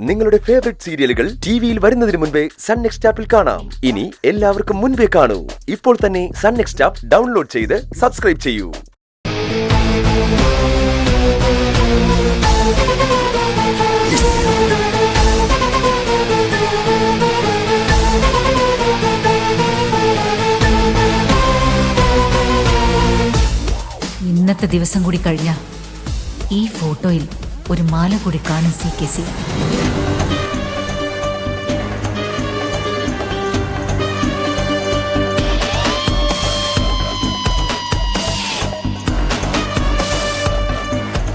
നിങ്ങളുടെ ഫേവറേറ്റ് സീരിയലുകൾ ടിവിയിൽ വരുന്നതിന് മുൻപേ സൺ നെക്സ്റ്റ് ആപ്പിൽ കാണാം. ഇനി എല്ലാവർക്കും മുൻപേ കാണൂ. ഇപ്പോൾ തന്നെ സൺ നെക്സ്റ്റ് ആപ്പ് ഡൗൺലോഡ് ചെയ്ത് സബ്സ്ക്രൈബ് ചെയ്യൂ. ഇന്നത്തെ ദിവസം കൂടി കഴിഞ്ഞ ഈ ഫോട്ടോയിൽ ഒരു മാല കൂടി കാണും CKC.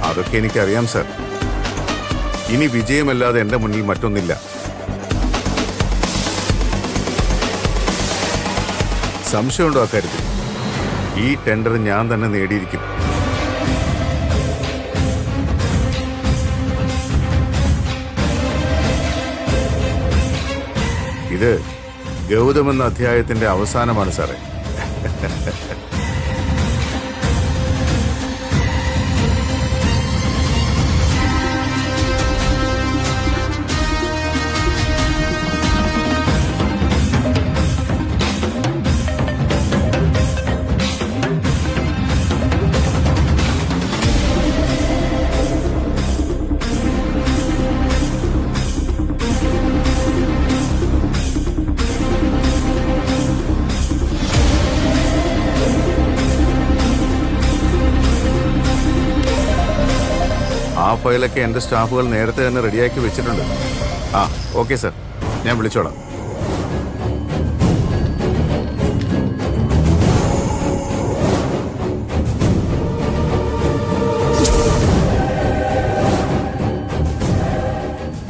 അതൊക്കെ എനിക്കറിയാം സർ. ഇനി വിജയമല്ലാതെ എന്റെ മുന്നിൽ മറ്റൊന്നില്ല. സംശയമുണ്ടോ അക്കാര്യത്തിൽ? ഈ ടെൻഡർ ഞാൻ തന്നെ നേടിയിരിക്കും. ഇത് ഗൗതം എന്ന അധ്യായത്തിന്റെ അവസാനമാണ് സാറേ. ആ ഫയലൊക്കെ എൻ്റെ സ്റ്റാഫുകൾ നേരത്തെ തന്നെ റെഡിയാക്കി വെച്ചിട്ടുണ്ട്. ഓക്കെ സർ, ഞാൻ വിളിച്ചോളാം.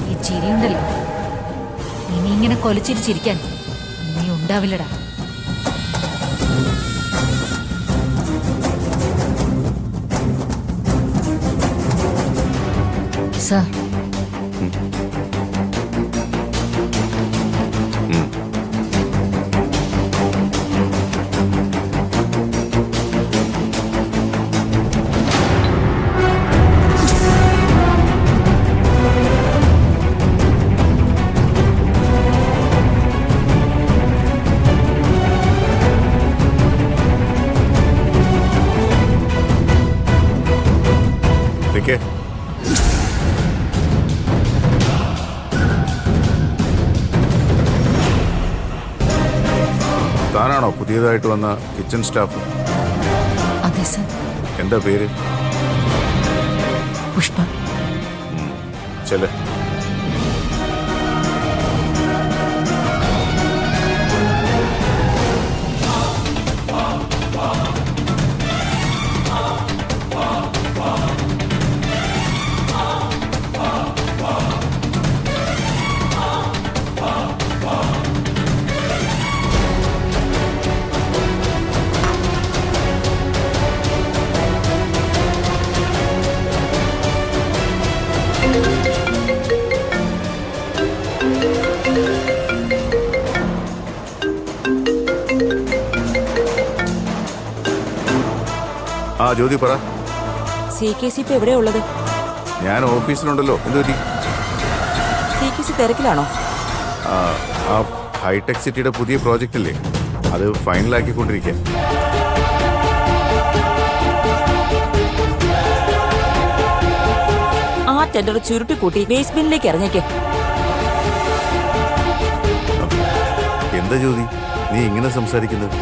ഈ ചിരിയുണ്ടല്ലോ, ഇനി ഇങ്ങനെ കൊലച്ചിരിച്ചിരിക്കാൻ നീ ഉണ്ടാവില്ലടാ. സർ, നിക്കേ. താനാണോ പുതിയതായിട്ട് വന്ന കിച്ചൺ സ്റ്റാഫ്? അതെ സർ. എന്താ പേര്? പുഷ്പ. ചെല്ലേ. ജ്യോതി പറ. CKC ഇപ്പൊ എവിടെയാ ഉള്ളത്? ഞാൻ ഓഫീസിലുണ്ടല്ലോ. എന്തുപറ്റി? CKC തിരക്കിലാണോ? ആ ഹൈടെക് സിറ്റിയുടെ പുതിയ പ്രോജക്റ്റ് ഇല്ലേ, അത് ഫൈനലാക്കിക്കൊണ്ടിരിക്കുക. ആ ടെൻഡർ ചുരുട്ടിക്കൂട്ടി വേസ്റ്റ് ബിന്നിലേക്ക് ഇറങ്ങിക്കേ. എന്താ ജ്യോതി നീ ഇങ്ങനെ സംസാരിക്കുന്നത്?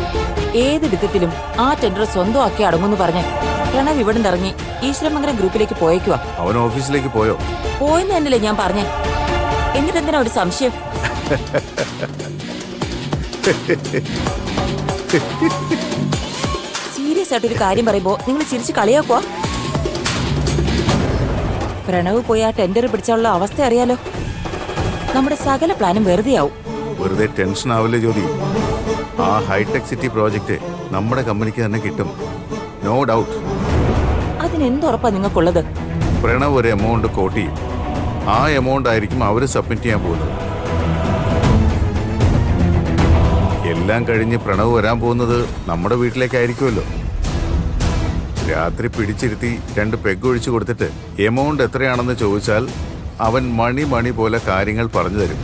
ഏത് വിധത്തിലും ആ ടെൻഡർ സ്വന്തമാക്കി അടങ്ങുന്നു പറഞ്ഞ് പ്രണവ് ഇവിടെ ഇറങ്ങി ഈശ്വരമംഗലം ഗ്രൂപ്പിലേക്ക് പോയേക്കുവാ. അവൻ ഓഫീസിലേക്ക് പോയോ? പോയെന്ന് തന്നെയല്ലേ ഞാൻ പറഞ്ഞേ. എന്നിട്ടെന്തിനാ ഒരു സംശയം? സീരിയസ് ആയിട്ടൊരു കാര്യം പറയുമ്പോ നിങ്ങൾ ചിരിച്ച് കളിയാക്കുവാ. പ്രണവ് പോയി ആ ടെൻഡർ പിടിച്ചുള്ള അവസ്ഥ അറിയാലോ. നമ്മുടെ സകല പ്ലാനും വെറുതെയാവും. വെറുതെ ടെൻഷൻ ആവില്ലേ ജ്യോതി. ആ ഹൈടെക് സിറ്റി പ്രോജക്റ്റ് നമ്മുടെ കമ്പനിക്ക് തന്നെ കിട്ടും, നോ ഡൗട്ട്. അതിനെന്തുറപ്പാ നിങ്ങൾക്കുള്ളത്? പ്രണവ് ഒരു എമൗണ്ട് കോട്ട് ചെയ്യും. ആ എമൗണ്ട് ആയിരിക്കും അവർ സബ്മിറ്റ് ചെയ്യാൻ പോകുന്നത്. എല്ലാം കഴിഞ്ഞ് പ്രണവ് വരാൻ പോകുന്നത് നമ്മുടെ വീട്ടിലേക്കായിരിക്കുമല്ലോ. രാത്രി പിടിച്ചിരുത്തി 2 പെഗ് ഒഴിച്ചു കൊടുത്തിട്ട് എമൗണ്ട് എത്രയാണെന്ന് ചോദിച്ചാൽ അവൻ മണി പോലെ കാര്യങ്ങൾ പറഞ്ഞു തരും.